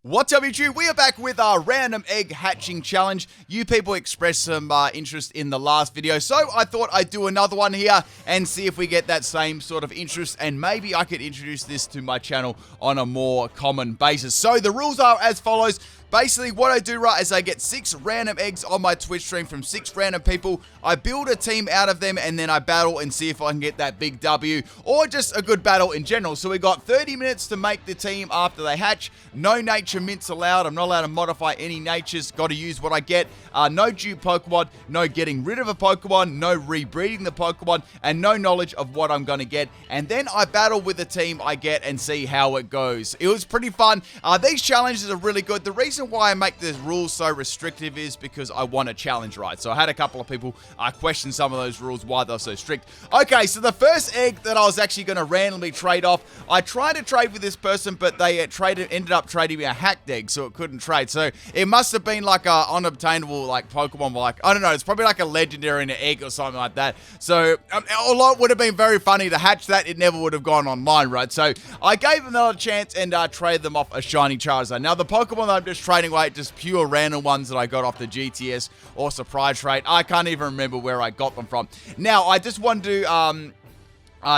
What's up, YouTube? We are back with our random egg hatching challenge. You people expressed some interest in the last video, so I thought I'd do another one here and see if we get that same sort of interest, and maybe I could introduce this to my channel on a more common basis. So the rules are as follows. Basically, what I do, right, is I get 6 random eggs on my Twitch stream from 6 random people. I build a team out of them, and then I battle and see if I can get that big W, or just a good battle in general. So we got 30 minutes to make the team after they hatch. No nature mints allowed. I'm not allowed to modify any natures. Got to use what I get. No dupe Pokemon, no getting rid of a Pokemon, no rebreeding the Pokemon, and no knowledge of what I'm going to get. And then I battle with the team I get and see how it goes. It was pretty fun. These challenges are really good. The reason why I make the rules so restrictive is because I want a challenge, right? So I had a couple of people question some of those rules, why they're so strict. Okay, so the first egg that I was actually going to randomly trade off, I tried to trade with this person, but they ended up trading me a hacked egg, so it couldn't trade. So it must have been like a unobtainable like Pokemon, like, I don't know, it's probably like a legendary in an egg or something like that. So although it would have been very funny to hatch that, it never would have gone online, right? So I gave them another chance and traded them off a shiny Charizard. Now the Pokemon that I'm just trading away, just pure random ones that I got off the GTS or surprise trade. I can't even remember where I got them from. Now I just wanted to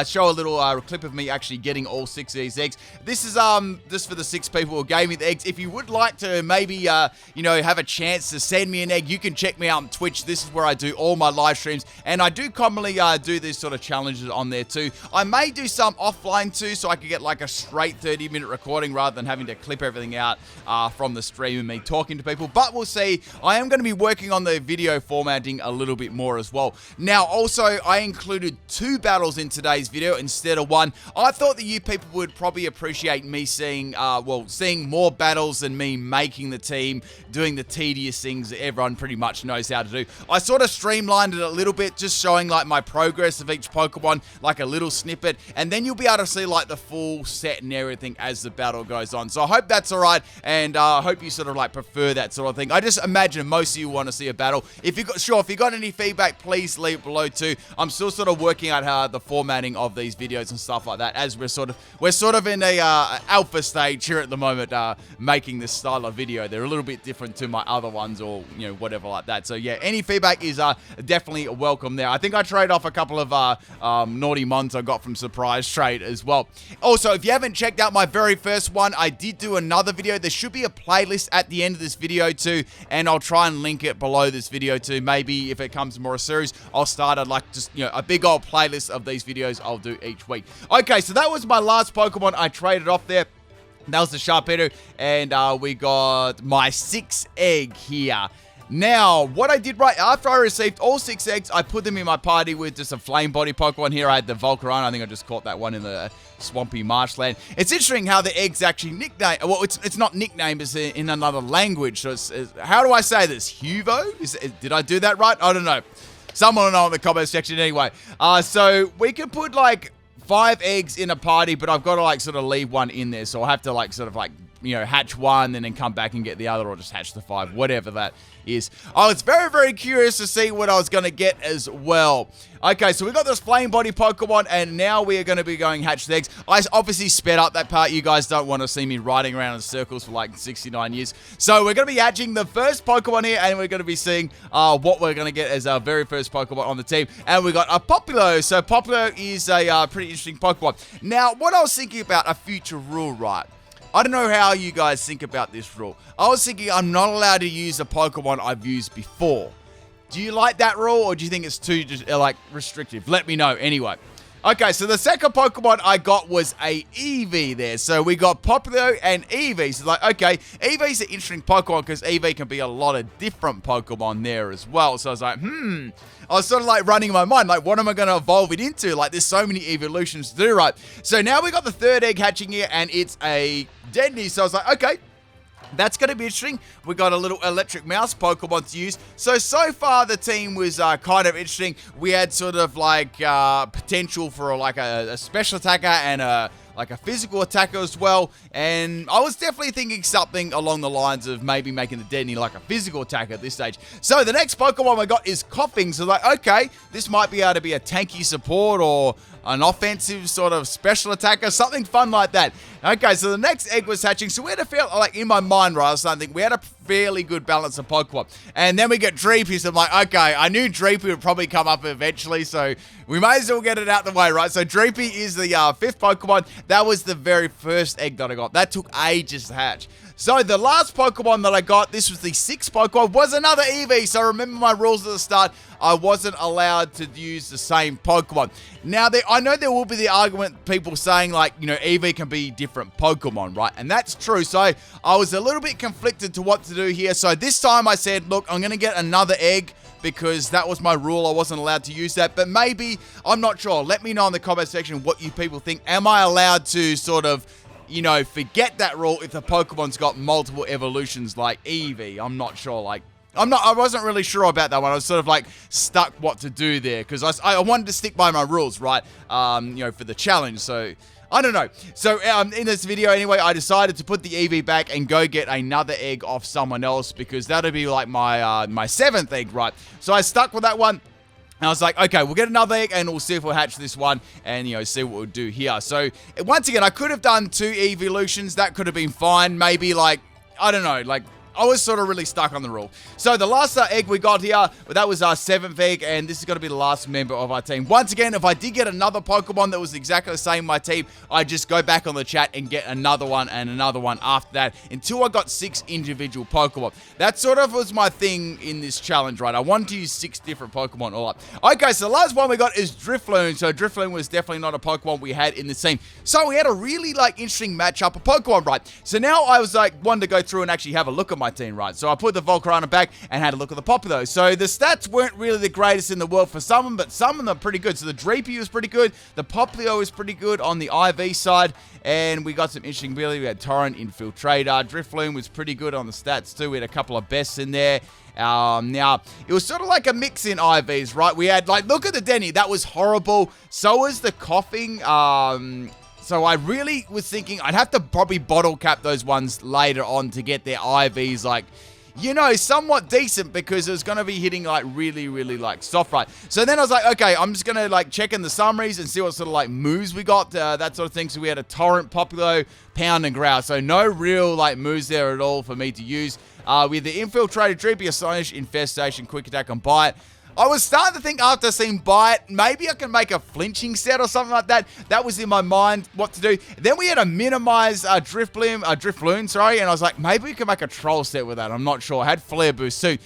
show a little clip of me actually getting all 6 of these eggs. This is just for the 6 people who gave me the eggs. If you would like to maybe you know, have a chance to send me an egg, you can check me out on Twitch. This is where I do all my live streams, and I do commonly do these sort of challenges on there too. I may do some offline too, so I could get like a straight 30-minute recording rather than having to clip everything out from the stream and me talking to people, but we'll see. I am going to be working on the video formatting a little bit more as well. Now also, I included 2 battles in today's video instead of 1. I thought that you people would probably appreciate me seeing more battles than me making the team, doing the tedious things that everyone pretty much knows how to do. I sort of streamlined it a little bit, just showing like my progress of each Pokemon, like a little snippet, and then you'll be able to see like the full set and everything as the battle goes on. So I hope that's alright, and I hope you sort of like prefer that sort of thing. I just imagine most of you want to see a battle. If you got any feedback, please leave it below too. I'm still sort of working out how the formatting of these videos and stuff like that, as we're sort of in a alpha stage here at the moment, making this style of video. They're a little bit different to my other ones, or you know, whatever like that. So yeah, any feedback is definitely welcome there. I think I trade off a couple of naughty mons I got from surprise trade as well. Also, if you haven't checked out my very first one, I did do another video. There should be a playlist at the end of this video too, and I'll try and link it below this video too. Maybe if it comes more a series, I'll start just, you know, a big old playlist of these videos I'll do each week. Okay, so that was my last Pokemon I traded off there. That was the Sharpedo, and we got my 6th egg here. Now, what I did right after I received all 6 eggs, I put them in my party with just a flame body Pokemon. Here I had the Volcarona. I think I just caught that one in the swampy marshland. It's interesting how the eggs actually nickname. Well, it's not nicknamed, it's in another language. So it's how do I say this? Huvo? Did I do that right? I don't know. Someone will know in the comment section anyway. So we can put like 5 eggs in a party, but I've got to like sort of leave one in there. So I'll have to like sort of like, you know, hatch one and then come back and get the other, or just hatch the 5, whatever that is. I was very, very curious to see what I was going to get as well. Okay, so we got this flame body Pokemon, and now we are going to be going hatch the eggs. I obviously sped up that part. You guys don't want to see me riding around in circles for like 69 years. So we're going to be hatching the first Pokemon here, and we're going to be seeing what we're going to get as our very first Pokemon on the team. And we got a Populo. So Populo is a pretty interesting Pokemon. Now, what I was thinking about a future rule, right? I don't know how you guys think about this rule. I was thinking I'm not allowed to use a Pokemon I've used before. Do you like that rule, or do you think it's too just like restrictive? Let me know anyway. Okay, so the second Pokemon I got was a Eevee there. So we got Populo and Eevee. So like, okay, Eevee's an interesting Pokemon because Eevee can be a lot of different Pokemon there as well. So I was like, I was sort of like running in my mind, like, what am I going to evolve it into? Like, there's so many evolutions to do, right? So now we got the 3rd egg hatching here, and it's a Deadney. So I was like, okay, that's going to be interesting. We got a little electric mouse Pokemon to use. So far the team was kind of interesting. We had sort of like potential for like a special attacker and a like a physical attacker as well. And I was definitely thinking something along the lines of maybe making the Denny like a physical attacker at this stage. So the next Pokemon I got is Coughing. So like, okay, this might be able to be a tanky support or an offensive sort of special attacker, something fun like that. Okay, so the next egg was hatching. So we had to feel like in my mind, right, I was thinking we had a fairly good balance of Pokemon. And then we get Dreepy, so I'm like, okay, I knew Dreepy would probably come up eventually, so we may as well get it out the way, right? So Dreepy is the 5th Pokemon. That was the very first egg that I got. That took ages to hatch. So the last Pokemon that I got, this was the 6th Pokemon, was another Eevee. So remember my rules at the start, I wasn't allowed to use the same Pokemon. Now, I know there will be the argument, people saying like, you know, Eevee can be different Pokemon, right? And that's true. So I was a little bit conflicted to what to do here. So this time I said, look, I'm going to get another egg, because that was my rule. I wasn't allowed to use that, but maybe, I'm not sure. Let me know in the comment section what you people think. Am I allowed to sort of, you know, forget that rule if the Pokemon's got multiple evolutions like Eevee? I'm not sure. Like, I wasn't really sure about that one. I was sort of like stuck what to do there, because I wanted to stick by my rules, right? You know, for the challenge. So I don't know. So in this video anyway, I decided to put the Eevee back and go get another egg off someone else, because that'd be like my my 7th egg, right? So I stuck with that one. And I was like, okay, we'll get another egg and we'll see if we'll hatch this one and, you know, see what we'll do here. So, once again, I could have done 2 evolutions. That could have been fine. Maybe, like, I don't know, like, I was sort of really stuck on the rule. So the last egg we got here, that was our 7th egg, and this is going to be the last member of our team. Once again, if I did get another Pokemon that was exactly the same my team, I'd just go back on the chat and get another one and another one after that until I got 6 individual Pokemon. That sort of was my thing in this challenge, right? I wanted to use 6 different Pokemon all up. Okay, so the last one we got is Drifloon. So Drifloon was definitely not a Pokemon we had in the team. So we had a really, like, interesting matchup of Pokemon, right? So now I was, like, wanted to go through and actually have a look at my team, right? So I put the Volcarona back and had a look at the Popplio. So the stats weren't really the greatest in the world for some of them, but some of them are pretty good. So the Dreepy was pretty good. The Popplio was pretty good on the IV side. And we got some interesting ability. We had Torrent, Infiltrator. Drifloon was pretty good on the stats too. We had a couple of bests in there. Now, it was sort of like a mix in IVs, right? We had, like, look at the Denny. That was horrible. So was the Coughing. So I really was thinking I'd have to probably bottle cap those ones later on to get their IVs, like, you know, somewhat decent, because it was going to be hitting, like, really, really, like, soft, right? So then I was like, okay, I'm just going to, like, check in the summaries and see what sort of, like, moves we got, that sort of thing. So we had a Torrent, Popplio, Pound, and Growl. So no real, like, moves there at all for me to use. We had the Infiltrator, Dreepy, Astonish, Infestation, Quick Attack, and Bite. I was starting to think after seeing Bite, maybe I can make a flinching set or something like that. That was in my mind what to do. Then we had a minimize Drifloon, sorry, and I was like, maybe we can make a troll set with that. I'm not sure. I had Flare Boost too.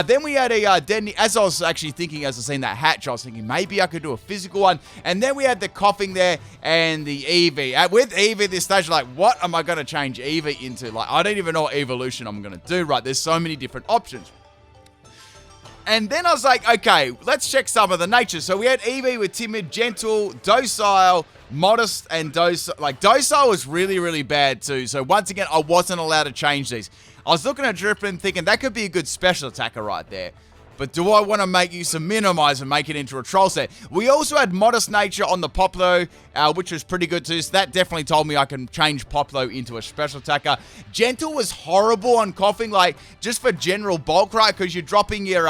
Then we had a Denny. As I was actually thinking, as I seen that hatch, I was thinking maybe I could do a physical one. And then we had the Coughing there and the Eevee. With Eevee at this stage, like, what am I going to change Eevee into? Like, I don't even know what evolution I'm going to do, right? There's so many different options. And then I was like, okay, let's check some of the nature. So we had Eevee with timid, gentle, docile, modest, and docile. Like, docile was really, really bad too. So once again, I wasn't allowed to change these. I was looking at Drifloon thinking that could be a good special attacker right there. But do I want to make use of Minimize and make it into a troll set? We also had Modest Nature on the Popplio, which was pretty good too. So that definitely told me I can change Popplio into a special attacker. Gentle was horrible on Coughing, like, just for general bulk, right? Because you're dropping your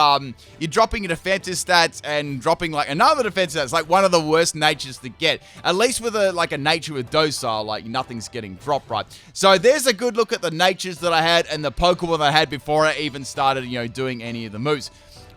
defensive stats and dropping, like, another defensive stats. Like, one of the worst natures to get. At least with a nature with Docile, like, nothing's getting dropped, right? So there's a good look at the natures that I had and the Pokemon that I had before I even started, you know, doing any of the moves.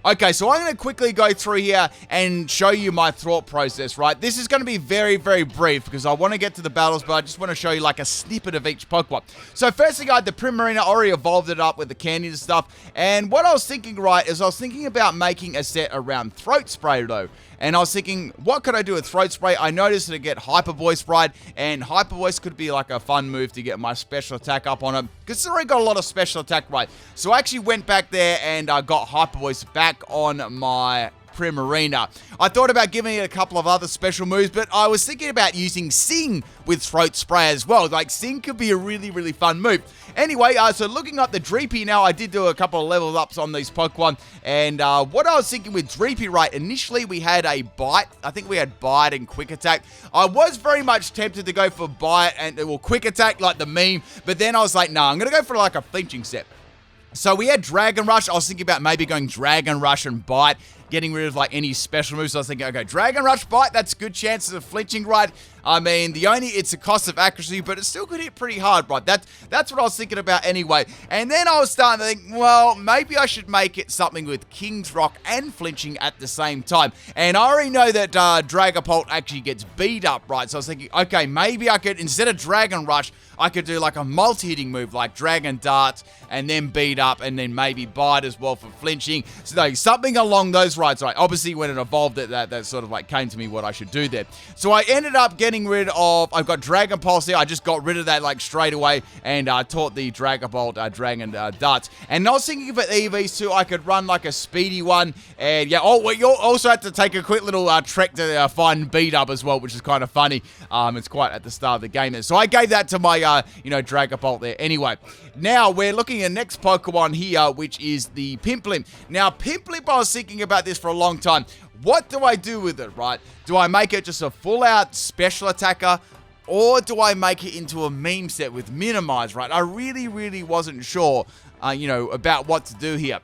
Okay, so I'm going to quickly go through here and show you my thought process, right? This is going to be very, very brief because I want to get to the battles, but I just want to show you like a snippet of each Pokemon. So first thing, I had the Primarina. I already evolved it up with the candies and stuff. And what I was thinking, right, is I was thinking about making a set around Throat Spray, though. And I was thinking, what could I do with Throat Spray? I noticed that I get Hyper Voice right, and Hyper Voice could be like a fun move to get my special attack up on it, because it's already got a lot of special attack right. So I actually went back there and got Hyper Voice back on my Primarina. I thought about giving it a couple of other special moves, but I was thinking about using Sing with Throat Spray as well. Like, Sing could be a really, really fun move. Anyway, so looking up the Dreepy now, I did do a couple of level ups on these Pokemon, and what I was thinking with Dreepy, right, initially we had a Bite. I think we had Bite and Quick Attack. I was very much tempted to go for Bite and, well, Quick Attack, like the meme, but then I was like, nah, I'm going to go for like a flinching set. So we had Dragon Rush. I was thinking about maybe going Dragon Rush and Bite, getting rid of like any special moves. So I was thinking, okay, Dragon Rush, Bite, that's good chances of flinching, right? I mean, it's a cost of accuracy, but it still could hit pretty hard, right? That's what I was thinking about anyway. And then I was starting to think, well, maybe I should make it something with King's Rock and flinching at the same time. And I already know that Dragapult actually gets beat up, right? So I was thinking, okay, maybe I could, instead of Dragon Rush, I could do like a multi-hitting move like Dragon Dart and then beat up and then maybe Bite as well for flinching. So like, something along those lines, right? Obviously, when it evolved, that sort of like came to me what I should do there. So I ended up getting rid of, I've got Dragon Pulse here. I just got rid of that like straight away and taught the Dragapult Dragon Darts. And I was thinking for EVs too, I could run like a speedy one. And yeah, well, you also have to take a quick little trek to find beat up as well, which is kind of funny. It's quite at the start of the game there. So I gave that to my, Dragapult there. Anyway, now we're looking at the next Pokemon here, which is the Pimpnite. Now, Pimpnite, I was thinking about this for a long time. What do I do with it, right? Do I make it just a full-out special attacker, or do I make it into a meme set with Minimize, right? I really, really wasn't sure, about what to do here.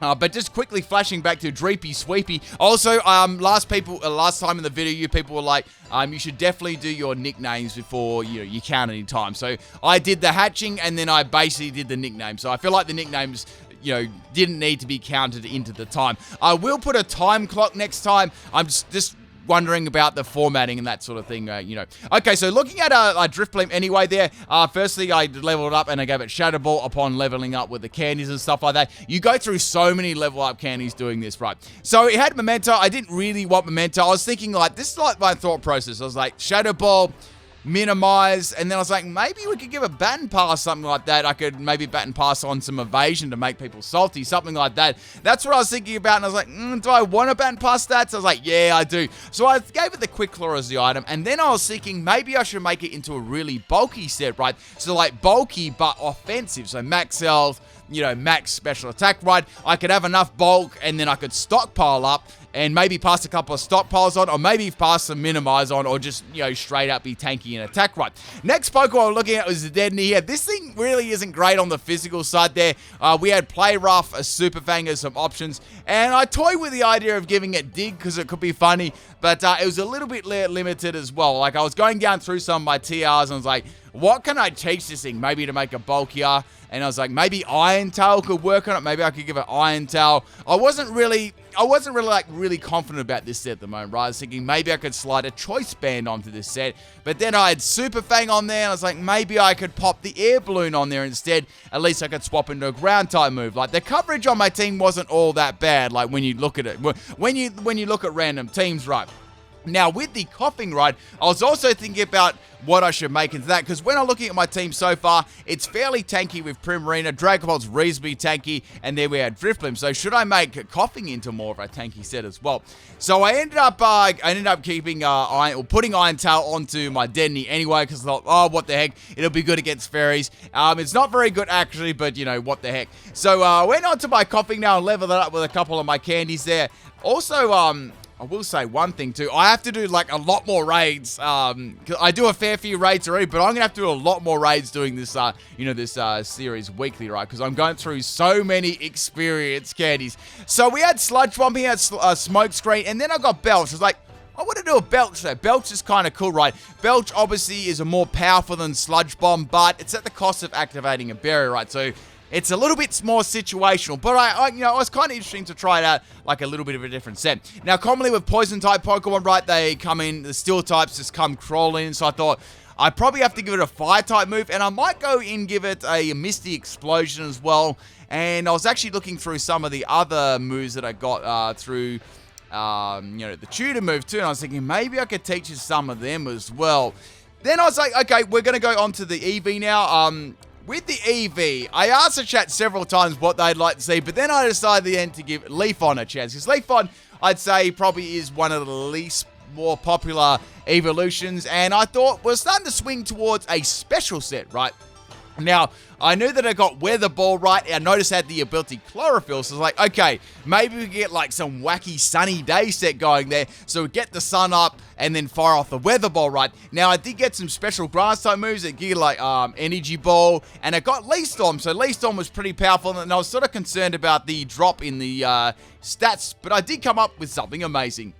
But just quickly flashing back to Dreepy Sweepy. Also, last time in the video, you people were like, you should definitely do your nicknames before you count any time. So I did the hatching, and then I basically did the nickname. So I feel like the nicknames, didn't need to be counted into the time. I will put a time clock next time. I'm just wondering about the formatting and that sort of thing, Okay, so looking at Drifblim anyway there, firstly, I leveled up and I gave it Shadow Ball upon leveling up with the candies and stuff like that. You go through so many level up candies doing this, right? So it had Memento. I didn't really want Memento. I was thinking, like, this is like my thought process. I was like, Shadow Ball, Minimize, and then I was like, maybe we could give a Baton Pass, something like that. I could maybe Baton Pass on some evasion to make people salty, something like that. That's what I was thinking about, and I was like, do I want a Baton Pass stats? I was like, yeah, I do. So I gave it the Quick Claw as the item, and then I was thinking maybe I should make it into a really bulky set, right? So like bulky but offensive, so max health, max special attack, right? I could have enough bulk, and then I could stockpile up, and maybe pass a couple of stockpiles on, or maybe pass some Minimize on, or just, straight up be tanky and attack right. Next Pokemon we're looking at was the Deadney here. This thing really isn't great on the physical side there. We had Play Rough, a Super Fang as some options, and I toyed with the idea of giving it Dig because it could be funny, but it was a little bit limited as well. Like, I was going down through some of my TRs and I was like, what can I teach this thing? Maybe to make it bulkier. And I was like, maybe Iron Tail could work on it. Maybe I could give it Iron Tail. I wasn't really confident about this set at the moment, right? I was thinking maybe I could slide a Choice Band onto this set. But then I had Super Fang on there, and I was like, maybe I could pop the Air Balloon on there instead. At least I could swap into a ground type move. Like, the coverage on my team wasn't all that bad, like when you look at it. When you look at random teams, right? Now, with the Coughing Ride, I was also thinking about what I should make into that, because when I'm looking at my team so far, it's fairly tanky with Primarina, Dragapult's reasonably tanky, and then we had Drifblim. So should I make Coughing into more of a tanky set as well? So I ended up keeping putting Iron Tail onto my Deadney anyway, because I thought, oh, what the heck, it'll be good against fairies. It's not very good actually, but what the heck. So I went on to my Coughing now and leveled it up with a couple of my candies there. Also, I will say one thing too. I have to do like a lot more raids. 'Cause I do a fair few raids already, but I'm gonna have to do a lot more raids doing this, this series weekly, right? Because I'm going through so many experience candies. So we had Sludge Bomb, we had Smoke Screen, and then I got Belch. I was like, I want to do a Belch there. Belch is kind of cool, right? Belch obviously is more powerful than Sludge Bomb, but it's at the cost of activating a barrier, right? So it's a little bit more situational, but I was kind of interesting to try it out, like a little bit of a different set. Now, commonly with Poison-type Pokemon, right, they come in, the Steel types just come crawling in, so I thought I probably have to give it a Fire-type move, and I might go and give it a Misty Explosion as well. And I was actually looking through some of the other moves that I got through, the Tutor move too, and I was thinking maybe I could teach you some of them as well. Then I was like, okay, we're going to go on to the EV now. With the EV, I asked the chat several times what they'd like to see, but then I decided at the end to give Leafon a chance. Because Leafon, I'd say probably is one of the least more popular evolutions, and I thought we're starting to swing towards a special set, right? Now, I knew that I got Weather Ball right. I noticed I had the ability Chlorophyll, so I was like, okay, maybe we get like some wacky sunny day set going there, so we get the sun up and then fire off the Weather Ball right. Now, I did get some special grass type moves that give like Energy Ball, and I got Leaf Storm, so Leaf Storm was pretty powerful, and I was sort of concerned about the drop in the stats, but I did come up with something amazing.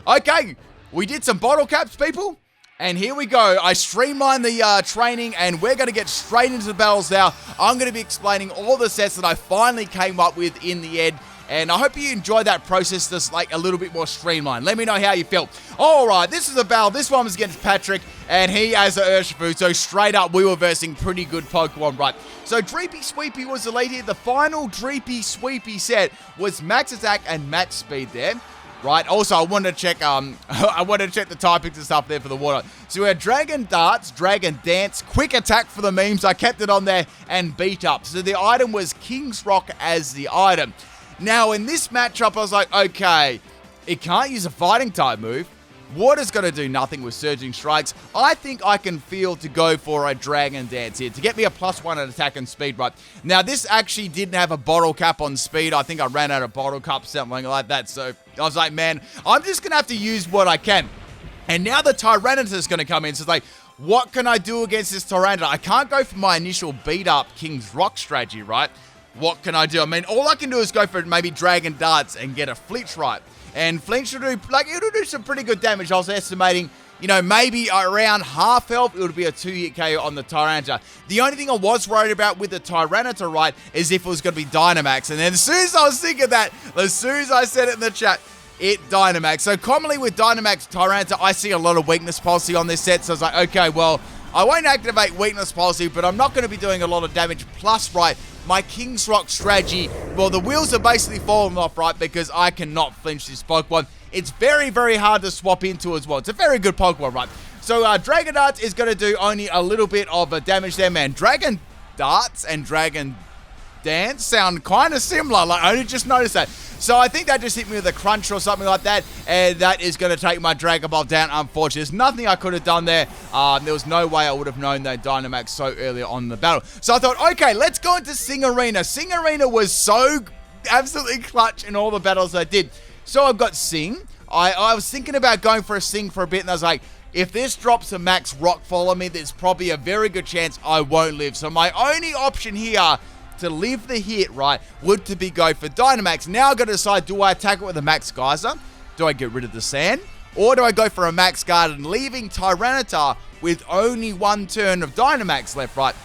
Okay, we did some bottle caps, people. And here we go. I streamlined the training, and we're going to get straight into the battles now. I'm going to be explaining all the sets that I finally came up with in the end. And I hope you enjoyed that process, just like a little bit more streamlined. Let me know how you feel. All right, this is a battle. This one was against Patrick, and he has an Urshifu. So straight up, we were versing pretty good Pokemon, right? So Dreepy Sweepy was the lead here. The final Dreepy Sweepy set was Max Attack and Max Speed there. Right. Also, I wanted to check. I wanted to check the typings and stuff there for the water. So we had Dragon Darts, Dragon Dance, Quick Attack for the memes. I kept it on there, and Beat Up. So the item was King's Rock as the item. Now in this matchup, I was like, okay, it can't use a fighting type move. Water's going to do nothing with Surging Strikes. I think I can feel to go for a Dragon Dance here to get me a +1 at attack and speed, right? Now, this actually didn't have a bottle cap on speed. I think I ran out of bottle cap, something like that. So I was like, man, I'm just going to have to use what I can. And now the Tyranitar is going to come in. So it's like, what can I do against this Tyranitar? I can't go for my initial beat up King's Rock strategy, right? What can I do? I mean, all I can do is go for maybe Dragon Darts and get a Flinch right. And Flinch will do, like, it'll do some pretty good damage. I was estimating, you know, maybe around half health, it would be a 2-hit KO on the Tyranitar. The only thing I was worried about with the Tyranitar, right, is if it was going to be Dynamax. And then as soon as I was thinking that, as soon as I said it in the chat, it Dynamax. So commonly with Dynamax Tyranitar, I see a lot of weakness policy on this set. So I was like, okay, well, I won't activate weakness policy, but I'm not going to be doing a lot of damage. Plus, right, my King's Rock strategy, well, the wheels are basically falling off, right, because I cannot flinch this Pokemon. It's very, very hard to swap into as well. It's a very good Pokemon, right? So, Dragon Darts is going to do only a little bit of damage there, man. Dragon Darts and Dragon Dance sound kind of similar. Like, I only just noticed that. So I think that just hit me with a crunch or something like that, and that is going to take my Dragon Ball down, unfortunately. There's nothing I could have done there. There was no way I would have known that Dynamax so early on in the battle. So I thought, okay, let's go into Sing Arena. Sing Arena was so absolutely clutch in all the battles I did. So I've got Sing. I was thinking about going for a Sing for a bit, and I was like, if this drops a Max Rock Fall on me, there's probably a very good chance I won't live. So my only option here to live the hit, right, would to be go for Dynamax. Now I've got to decide, do I attack it with a Max Geyser? Do I get rid of the sand? Or do I go for a Max Garden, leaving Tyranitar with only one turn of Dynamax left, right?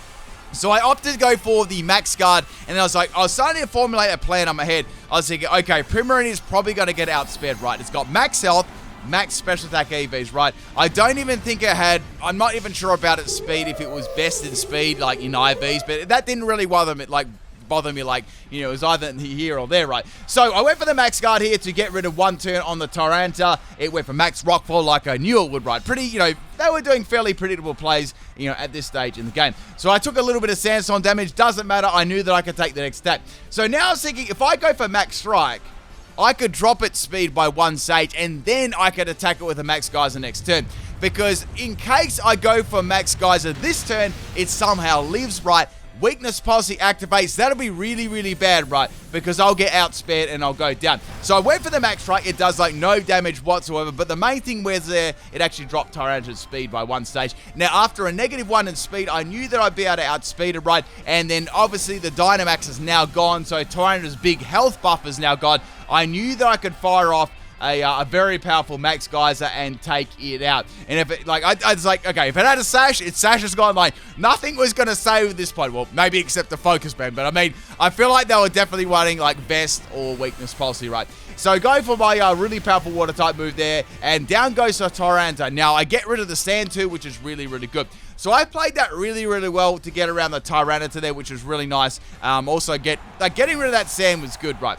So I opted to go for the Max Guard, and I was like, I was starting to formulate a plan on my head. I was thinking, okay, Primarine is probably going to get outspared, right? It's got max health, max special attack EVs, right? I don't even think it had, I'm not even sure about its speed, if it was best in speed, like in IVs, but that didn't really bother me, like, you know, it was either here or there, right? So I went for the Max Guard here to get rid of one turn on the Tyranitar. It went for Max Rockfall like I knew it would, right? Pretty, you know, they were doing fairly predictable plays, you know, at this stage in the game. So I took a little bit of Sandstorm damage, doesn't matter, I knew that I could take the next step. So now I was thinking, if I go for Max Strike, I could drop its speed by 1 stage, and then I could attack it with a Max Geyser next turn. Because in case I go for Max Geyser this turn, it somehow lives, right? Weakness policy activates. That'll be really, really bad, right? Because I'll get outspared and I'll go down. So I went for the Max Strike. It does like no damage whatsoever. But the main thing was there, it actually dropped Tyranitar's speed by 1 stage. Now, after a -1 in speed, I knew that I'd be able to outspeed it, right? And then obviously the Dynamax is now gone. So Tyranitar's big health buff is now gone. I knew that I could fire off a very powerful Max Geyser and take it out. And if it, like, I was like, okay, if it had a Sash, its Sash is gone. Like, nothing was going to save at this point. Well, maybe except the Focus Band. But I mean, I feel like they were definitely running like Vest or Weakness Policy, right? So go for my really powerful Water type move there. And down goes the Tyranitar. Now, I get rid of the Sand too, which is really, really good. So I played that really, really well to get around the Tyranitar there, which was really nice. Also, getting rid of that Sand was good, right?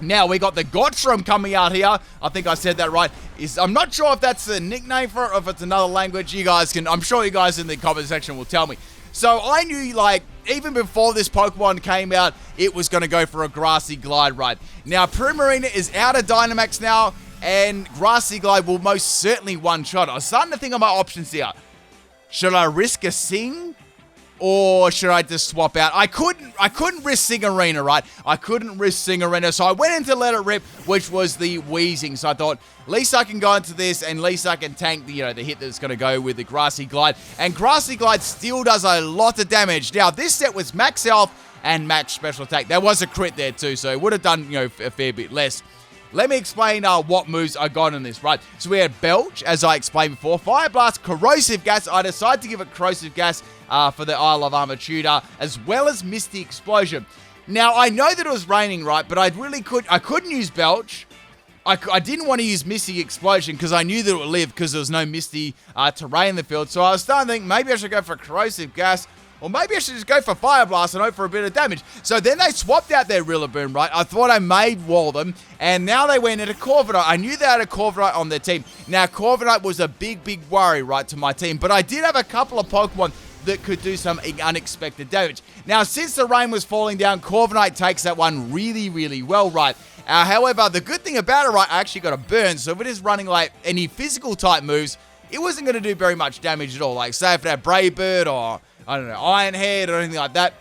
Now, we got the Gotchram coming out here. I think I said that right. I'm not sure if that's the nickname for it or if it's another language. You guys can, I'm sure you guys in the comment section will tell me. So I knew, like, even before this Pokemon came out, it was going to go for a Grassy Glide, right? Now, Primarina is out of Dynamax now, and Grassy Glide will most certainly one-shot. I was starting to think of my options here. Should I risk a Sing? Or should I just swap out? I couldn't risk Sing Arena, right? I couldn't risk Sing Arena, so I went into Let It Rip, which was the Wheezing. So I thought, at least I can go into this, and at least I can tank the, the hit that's going to go with the Grassy Glide. And Grassy Glide still does a lot of damage. Now, this set was max health and max special attack. There was a crit there too, so it would have done, a fair bit less. Let me explain what moves I got in this, right? So we had Belch, as I explained before, Fire Blast, Corrosive Gas. I decided to give it Corrosive Gas for the Isle of Armor tutor, as well as Misty Explosion. Now, I know that it was raining, right? But I couldn't use Belch. I didn't want to use Misty Explosion because I knew that it would live because there was no Misty terrain in the field. So I was starting to think maybe I should go for Corrosive Gas. Or maybe I should just go for Fire Blast and hope for a bit of damage. So then they swapped out their Rillaboom, right? I thought I made wall them, and now they went into Corviknight. I knew they had a Corviknight on their team. Now, Corviknight was a big worry, right, to my team. But I did have a couple of Pokemon that could do some unexpected damage. Now, since the rain was falling down, Corviknight takes that one really well, right? However, the good thing about it, right, I actually got a burn. So if it is running, like, any physical type moves, it wasn't going to do very much damage at all. Like, say if it had Brave Bird or, I don't know, Iron Head or anything like that,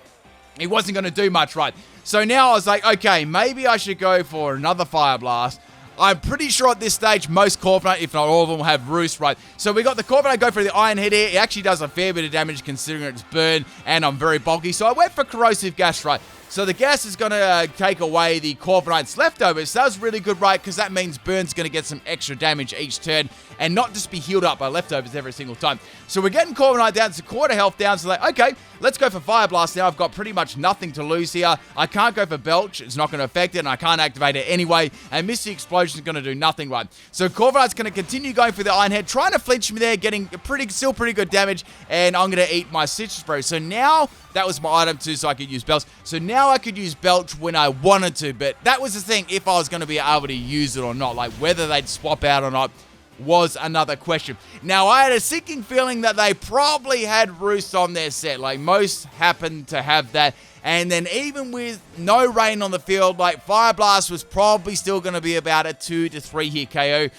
it wasn't going to do much, right? So now I was like, okay, maybe I should go for another Fire Blast. I'm pretty sure at this stage, most Corviknight, if not all of them, will have Roost, right? So we got the Corviknight go for the Iron Head here. It actually does a fair bit of damage considering it's burn, and I'm very bulky. So I went for Corrosive Gas, right? So the gas is going to take away the Corviknight's leftovers. So that was really good, right? Because that means Burn's going to get some extra damage each turn and not just be healed up by leftovers every single time. So we're getting Corviknight down to quarter health down. So like, okay, let's go for Fire Blast now. I've got pretty much nothing to lose here. I can't go for Belch. It's not going to affect it, and I can't activate it anyway. And Misty Explosion is going to do nothing, right? So Corviknight's going to continue going for the Iron Head, trying to flinch me there, getting still pretty good damage, and I'm going to eat my Citrus Spray. So now, that was my item too, so I could use Belch. So now I could use Belch when I wanted to, but that was the thing, if I was going to be able to use it or not. Like, whether they'd swap out or not was another question. Now, I had a sinking feeling that they probably had Roost on their set. Like, most happened to have that. And then even with no rain on the field, like, Fire Blast was probably still going to be about a 2 to 3 hit KO.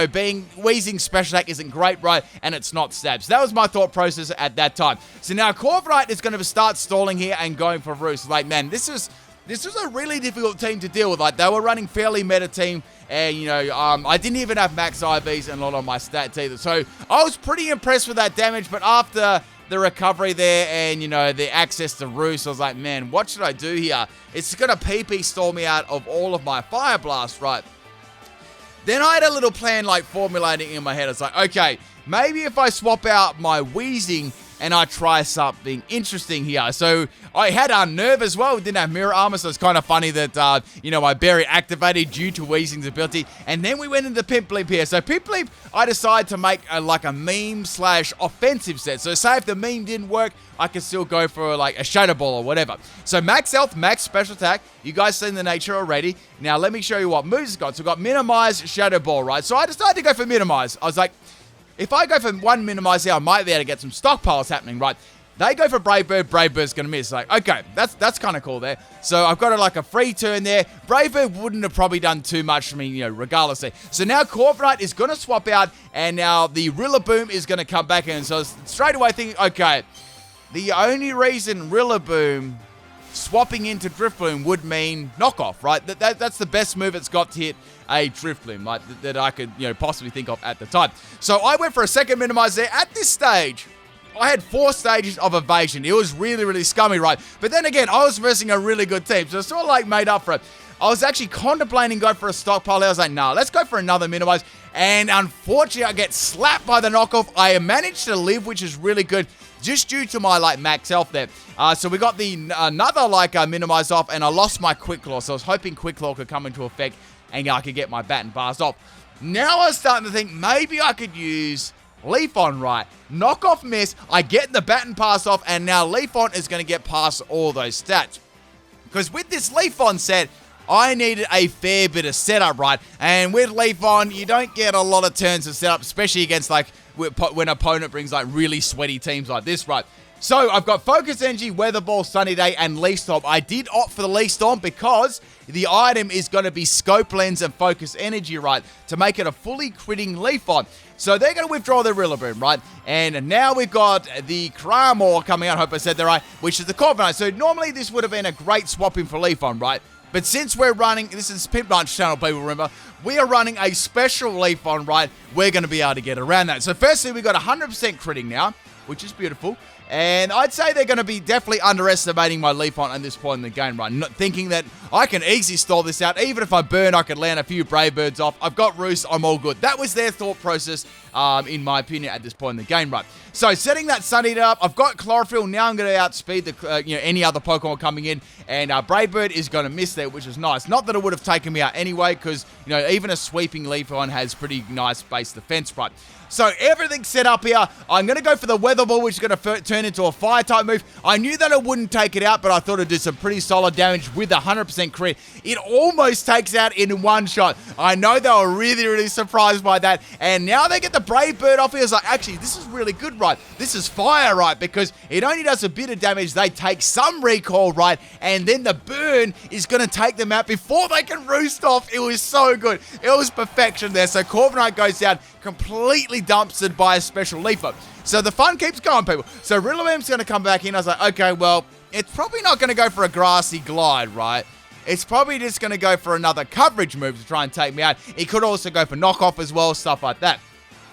Being Wheezing special attack isn't great, right? And it's not stab. So that was my thought process at that time. So now Corviknight is going to start stalling here and going for Roost. Like, man, this was a really difficult team to deal with. Like, they were running fairly meta team. And, I didn't even have max IVs and a lot on my stats either. So I was pretty impressed with that damage. But after the recovery there and, the access to Roost, I was like, man, what should I do here? It's going to PP stall me out of all of my Fire Blast, right? Then I had a little plan, like, formulating in my head. It's like, okay, maybe if I swap out my Wheezing and I try something interesting here. So I had Unnerve as well. We didn't have Mirror Armor, so it's kind of funny that, my Berry activated due to Wheezing's ability. And then we went into PIMPNITE here. So PIMPNITE, I decided to make a meme/offensive set. So say if the meme didn't work, I could still go for like a Shadow Ball or whatever. So max health, max special attack. You guys seen the nature already. Now let me show you what moves it's got. So we've got Minimize, Shadow Ball, right? So I decided to go for Minimize. I was like, if I go for one Minimize here, I might be able to get some stockpiles happening, right? They go for Brave Bird, Brave Bird's going to miss. Like, okay, that's kind of cool there. So I've got a free turn there. Brave Bird wouldn't have probably done too much for me, regardless there. So now Corviknight is going to swap out, and now the Rillaboom is going to come back in. So straight away thinking, okay, the only reason Rillaboom swapping into Drifloon would mean knockoff, right? That's the best move it's got to hit a Drifloon, like, that I could, possibly think of at the time. So I went for a second Minimize there. At this stage, I had 4 stages of evasion. It was really scummy, right? But then again, I was versing a really good team, so it's sort of made up for it. I was actually contemplating going for a stockpile. I was like, nah, let's go for another Minimize. And unfortunately, I get slapped by the knockoff. I managed to live, which is really good, just due to my max health there. So we got the another Minimize off, and I lost my Quick Claw. So I was hoping Quick Claw could come into effect and I could get my Baton Pass off. Now I was starting to think maybe I could use Leaf On, right? Knockoff miss, I get the Baton Pass off, and now Leaf On is going to get past all those stats. Because with this Leaf On set, I needed a fair bit of setup, right? And with Leaf on, you don't get a lot of turns to set up, especially against, like, when an opponent brings, like, really sweaty teams like this, right? So, I've got Focus Energy, Weather Ball, Sunny Day, and Leaf Storm. I did opt for the Leaf Storm because the item is going to be Scope Lens and Focus Energy, right? To make it a fully critting Leaf on. So, they're going to withdraw their Rillaboom, right? And now we've got the Cramor coming out, I hope I said that right, which is the PIMPNITE. So, normally this would have been a great swap in for Leaf on, right? But since we're running, this is PIMPNITE's channel, people remember, we are running a special Leaf on, right? We're going to be able to get around that. So, firstly, we got 100% critting now, which is beautiful. And I'd say they're going to be definitely underestimating my Leaf on at this point in the game, right? Not thinking that I can easily stall this out. Even if I burn, I could land a few Brave Birds off. I've got Roost, I'm all good. That was their thought process, in my opinion, at this point in the game, right? So, setting that Sunny Day up, I've got Chlorophyll. Now I'm going to outspeed the, any other Pokemon coming in. And Brave Bird is going to miss there, which is nice. Not that it would have taken me out anyway, because, even a sweeping Leaf on has pretty nice base defense, right? So, everything's set up here. I'm going to go for the Weather Ball, which is going to turn into a Fire-type move. I knew that it wouldn't take it out, but I thought it'd do some pretty solid damage with 100% crit. It almost takes out in one shot. I know they were really, really surprised by that. And now they get the Brave Bird off here. It's like, actually, this is really good, right? This is fire, right? Because it only does a bit of damage. They take some recoil, right? And then the burn is going to take them out before they can roost off. It was so good. It was perfection there. So, Corviknight goes down, completely dumpstered by a special Leaf Up. So the fun keeps going, people. So Rillaboom's going to come back in. I was like, okay, well, it's probably not going to go for a Grassy Glide, right? It's probably just going to go for another coverage move to try and take me out. It could also go for knockoff as well, stuff like that.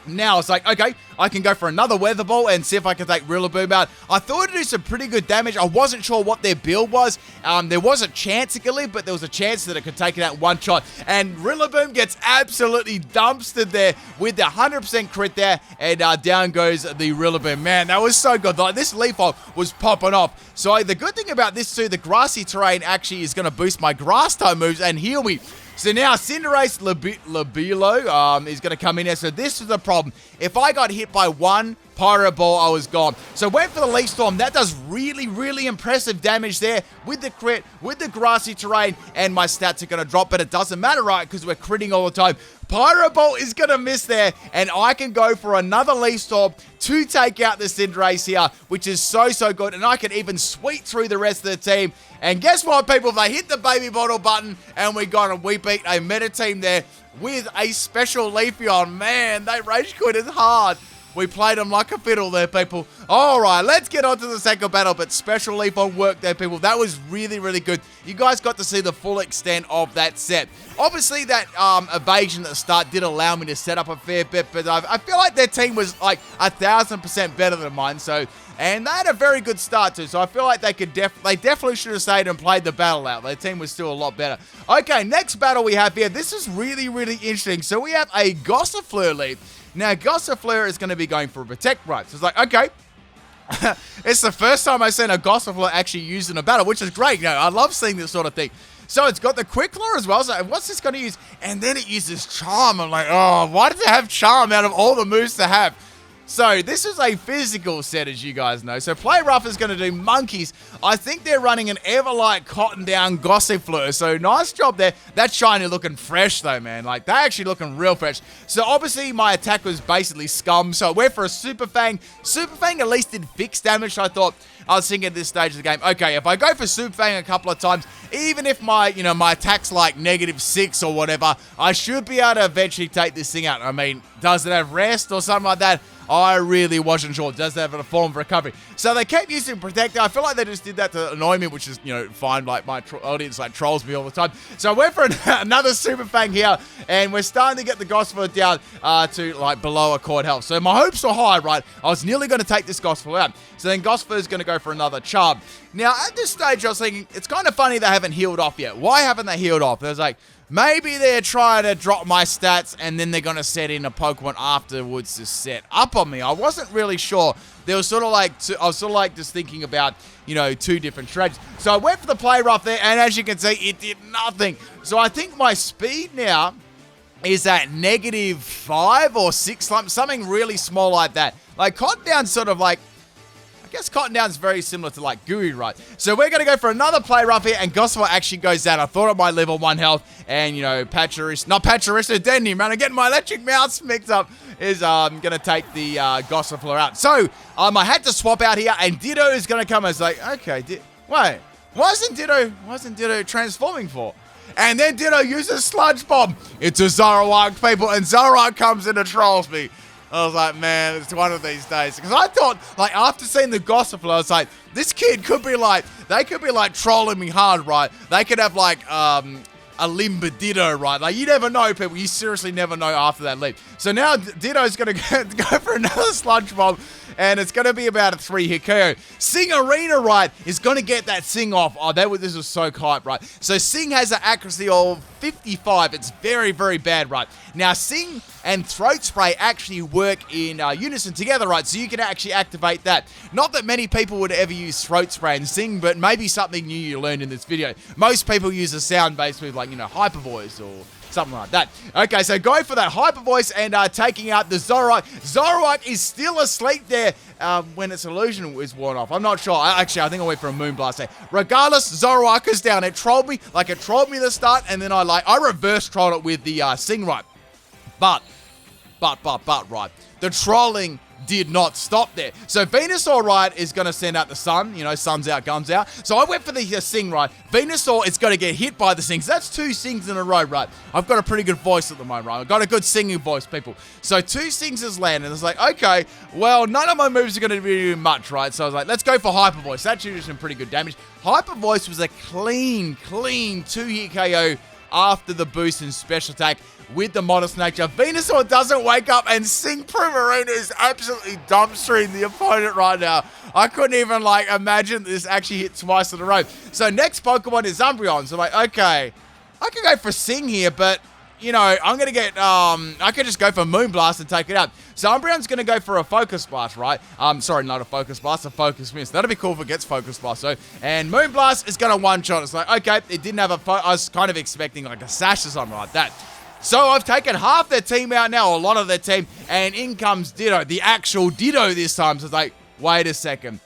Now it's like, okay, I can go for another Weather Ball and see if I can take Rillaboom out. I thought it'd do some pretty good damage. I wasn't sure what their build was. There was a chance it could live, but there was a chance that it could take it out in one shot. And Rillaboom gets absolutely dumpstered there with the 100% crit there. And down goes the Rillaboom. Man, that was so good. Like, this Leaf Off was popping off. So the good thing about this too, the grassy terrain actually is going to boost my grass type moves and heal me. So now Cinderace Labilo is going to come in here. So this is the problem. If I got hit by one Pyro Ball, I was gone. So went for the Leaf Storm. That does really, really impressive damage there with the crit, with the grassy terrain, and my stats are going to drop, but it doesn't matter, right? Because we're critting all the time. Pyro Ball is going to miss there, and I can go for another Leaf Storm to take out the Cinderace here, which is so, so good, and I can even sweep through the rest of the team. And guess what, people? They hit the baby bottle button, and we got them. We beat a meta team there with a special Leafeon. Man, they rage quitted hard. We played them like a fiddle there, people. All right, let's get on to the second battle, but special Leafeon work there, people. That was really, really good. You guys got to see the full extent of that set. Obviously, that evasion at the start did allow me to set up a fair bit, but I feel like their team was like 1,000% better than mine, so... And they had a very good start too, so I feel like they definitely should have stayed and played the battle out. Their team was still a lot better. Okay, next battle we have here. This is really, really interesting. So we have a Gossifleur lead. Now, Gossifleur is going to be going for a Protect right. So it's like, okay. It's the first time I've seen a Gossifleur actually used in a battle, which is great. I love seeing this sort of thing. So it's got the Quick Claw as well. So what's this going to use? And then it uses Charm. I'm like, oh, why does it have Charm out of all the moves to have? So, this is a physical set, as you guys know. So, Play Rough is going to do Monkeys. I think they're running an Everlight Cotton Down Gossifleur. So, nice job there. That's shiny looking fresh, though, man. Like, they're actually looking real fresh. So, obviously, my attack was basically scum. So, I went for a Super Fang. Super Fang at least did fixed damage. So, I was thinking at this stage of the game, okay, if I go for Super Fang a couple of times, even if my, my attack's like -6 or whatever, I should be able to eventually take this thing out. I mean, does it have rest or something like that? I really wasn't sure. Does it have a form of recovery? So they kept using Protector. I feel like they just did that to annoy me, which is, fine. Like, my audience, trolls me all the time. So I went for another Super Fang here, and we're starting to get the Gossifleur down to, below a Cord health. So my hopes were high, right? I was nearly going to take this Gossifleur out. So then Gossifleur is going to go for another Charm. Now, at this stage, I was thinking, it's kind of funny they haven't healed off yet. Why haven't they healed off? There's like... Maybe they're trying to drop my stats and then they're going to set in a Pokemon afterwards to set up on me. I wasn't really sure. There was I was sort of like just thinking about, two different strategies. So I went for the Play Rough there, and as you can see, it did nothing. So I think my speed now is at -5 or 6, something really small like that. Like, Cotton Down's sort of like... I guess Cotton Down's very similar to like Gooey, right? So we're going to go for another play rough here, and Gossifleur actually goes down. I thought it might level 1 health, and, you know, Pachyrista Denny, man, I'm getting my electric mouse mixed up, is going to take the Gossifleur out. So I had to swap out here, and Ditto is going to come. I was like, okay, wait, why isn't Ditto transforming for? And then Ditto uses Sludge Bomb. It's a Zoroark, people, and Zoroark comes in and trolls me. I was like, man, it's one of these days. Because I thought, like, after seeing the Gossifleur, I was like, this kid could be like, they could be like trolling me hard, right? They could have like a Limber Ditto, right? Like, you never know, people. You seriously never know after that leap. So now Ditto's going to go for another Sludge Bomb. And it's going to be about a 3-hit KO. Sing Arena, right, is going to get that Sing off. Oh, this was so hype, right? So Sing has an accuracy of 55. It's very, very bad, right? Now, Sing and Throat Spray actually work in unison together, right? So you can actually activate that. Not that many people would ever use Throat Spray and Sing, but maybe something new you learned in this video. Most people use a sound-based with, like, you know, Hyper Voice or something like that. Okay, so going for that Hyper Voice and taking out the Zoroark. Zoroark is still asleep there when its illusion is worn off. I'm not sure. Actually, I think I went for a Moonblast there. Regardless, Zoroark is down. It trolled me. Like, it trolled me at the start, and then I reverse trolled it with the Sing, right? But, right. The trolling did not stop there. So Venusaur, right, is going to send out the Sun. You know, Sun's out, guns out. So I went for the Sing, right. Venusaur is going to get hit by the Sings. That's 2 Sings in a row, right. I've got a pretty good voice at the moment, right. I've got a good singing voice, people. So 2 Sings has landed. It's like, okay, well, none of my moves are going to be doing much, right. So I was like, let's go for Hyper Voice. That should do some pretty good damage. Hyper Voice was a clean 2-hit KO after the boost in special attack with the Modest Nature. Venusaur doesn't wake up, and Sing Primarina is absolutely dumpstering the opponent right now. I couldn't even, like, imagine this actually hit twice in a row. So next Pokemon is Umbreon. So, like, okay, I could go for Sing here, but, you know, I'm going to get, I could just go for Moonblast and take it out. So Umbreon's going to go for a Focus Blast, right? Sorry, not a Focus Blast, a Focus Miss. That'd be cool if it gets Focus Blast, so. And Moonblast is going to one-shot. It's like, okay, it didn't have I was kind of expecting, like, a Sash or something like that. So I've taken half their team out now, or a lot of their team, and in comes Ditto, the actual Ditto this time. So it's like, wait a second.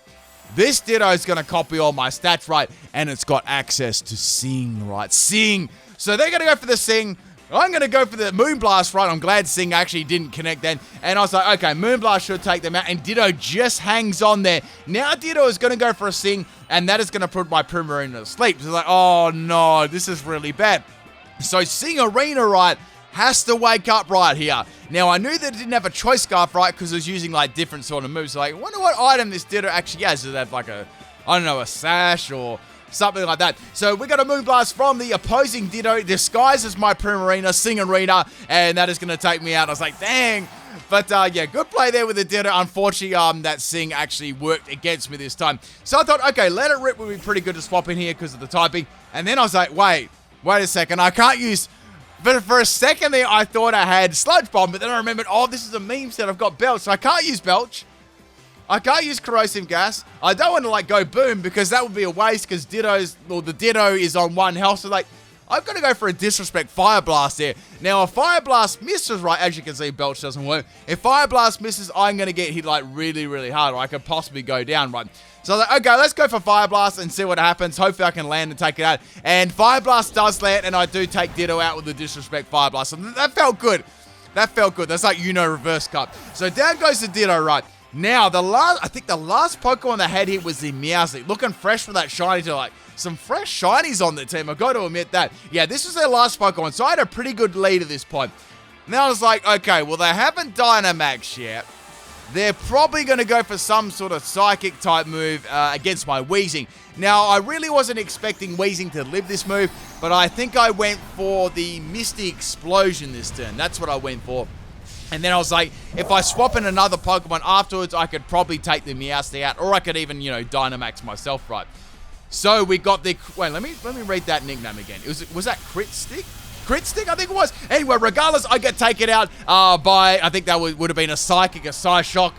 This Ditto is going to copy all my stats, right? And it's got access to Sing, right? Sing. So they're going to go for the Sing. I'm going to go for the Moonblast, right? I'm glad Sing actually didn't connect then. And I was like, okay, Moonblast should take them out. And Ditto just hangs on there. Now Ditto is going to go for a Sing, and that is going to put my Primarina to sleep. So it's like, oh no, this is really bad. So Sing Arena, right, has to wake up right here. Now, I knew that it didn't have a Choice Scarf, right, because it was using, like, different sort of moves. So, like, I wonder what item this Ditto actually has. Does it have, like, I don't know, a Sash or something like that? So, we got a Moonblast from the opposing Ditto, disguised as my Primarina, Sing Arena, and that is going to take me out. I was like, dang. But, yeah, good play there with the Ditto. Unfortunately, that Sing actually worked against me this time. So, I thought, okay, Let It Rip would be pretty good to swap in here because of the typing. And then I was like, wait a second. I can't use... But for a second there, I thought I had Sludge Bomb, but then I remembered, oh, this is a meme set. I've got Belch, so I can't use Belch. I can't use Corrosive Gas. I don't want to, like, go Boom, because that would be a waste, because the Ditto is on 1 health, so, like, I've got to go for a Disrespect Fire Blast there. Now, if Fire Blast misses, right, as you can see, Belch doesn't work. If Fire Blast misses, I'm going to get hit, like, really, really hard, or I could possibly go down, right? So I was like, okay, let's go for Fire Blast and see what happens. Hopefully I can land and take it out. And Fire Blast does land, and I do take Ditto out with the Disrespect Fire Blast. So that felt good. That felt good. That's like, you know, reverse cut. So down goes the Ditto, right? Now, I think the last Pokemon that had here was the Meowstic. Looking fresh for that shiny to, like, some fresh shinies on the team. I've got to admit that. Yeah, this was their last Pokemon, so I had a pretty good lead at this point. Now I was like, okay, well, they haven't Dynamax yet. They're probably going to go for some sort of Psychic type move against my Weezing. Now, I really wasn't expecting Weezing to live this move, but I think I went for the Misty Explosion this turn. That's what I went for. And then I was like, if I swap in another Pokemon afterwards, I could probably take the Meowstic out, or I could even, you know, Dynamax myself, right? So we got the... Wait, let me read that nickname again. Was that Crit Stick? Crit Stick, I think it was. Anyway, regardless, I get taken out by, I think that would have been a Psychic, a Psyshock.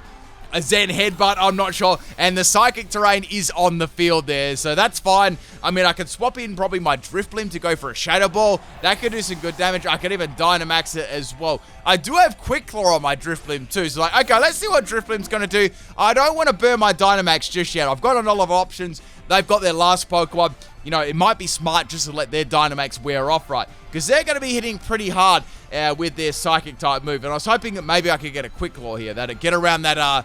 a Zen headbutt, I'm not sure. And the psychic terrain is on the field there, so that's fine. I mean, I could swap in probably my Drifblim to go for a Shadow Ball. That could do some good damage. I could even Dynamax it as well. I do have Quick Claw on my Drifblim too, so like, okay, let's see what Drifblim's going to do. I don't want to burn my Dynamax just yet. I've got a lot of options. They've got their last Pokemon. You know, it might be smart just to let their Dynamax wear off, right? Because they're going to be hitting pretty hard with their Psychic type move. And I was hoping that maybe I could get a Quick Claw here. That'd get around that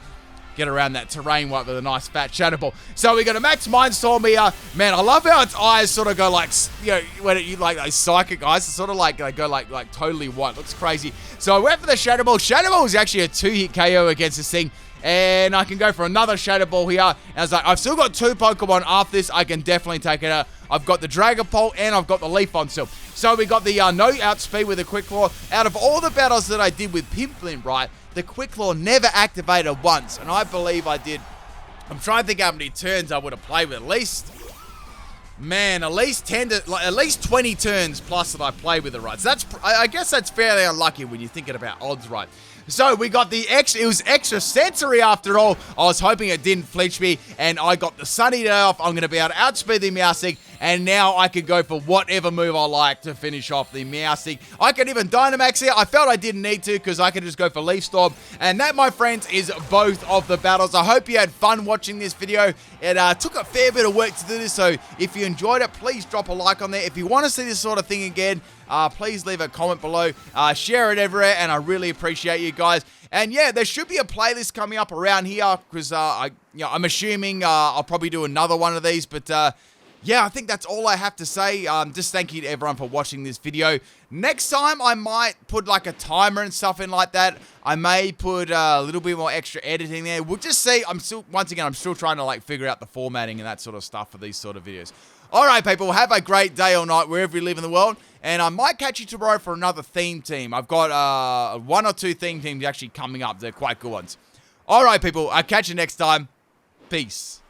terrain with a nice fat Shadow Ball. So we got a Max Mindstorm here. Man, I love how its eyes sort of go like, you know, when you like those Psychic eyes, it's sort of like they go like totally white. Looks crazy. So I went for the Shadow Ball. Shadow Ball is actually a 2-hit KO against this thing. And I can go for another Shadow Ball here. And I was like, I've still got 2 Pokemon after this. I can definitely take it out. I've got the Dragapult and I've got the Leafon still. So we got the no outspeed with the Quick Claw. Out of all the battles that I did with PIMPNITE, right, the Quick Claw never activated once. And I believe I did. I'm trying to think how many turns I would have played with. At least, man, at least 20 turns plus that I played with it, right? So that's, I guess that's fairly unlucky when you're thinking about odds, right? So we got the it was extra sensory after all. I was hoping it didn't flinch me, and I got the Sunny Day off. I'm going to be able to outspeed the Meowstic, and now I can go for whatever move I like to finish off the Meowstic. I could even Dynamax here. I felt I didn't need to because I could just go for Leaf Storm. And that, my friends, is both of the battles. I hope you had fun watching this video. It took a fair bit of work to do this, so if you enjoyed it, please drop a like on there. If you want to see this sort of thing again, please leave a comment below. Share it everywhere, and I really appreciate you guys. And yeah, there should be a playlist coming up around here because I'm assuming I'll probably do another one of these. But yeah, I think that's all I have to say. Just thank you to everyone for watching this video. Next time, I might put like a timer and stuff in like that. I may put a little bit more extra editing there. We'll just see. I'm still trying to like figure out the formatting and that sort of stuff for these sort of videos. All right, people, have a great day or night wherever you live in the world. And I might catch you tomorrow for another theme team. I've got 1 or 2 theme teams actually coming up. They're quite good ones. All right, people, I'll catch you next time. Peace.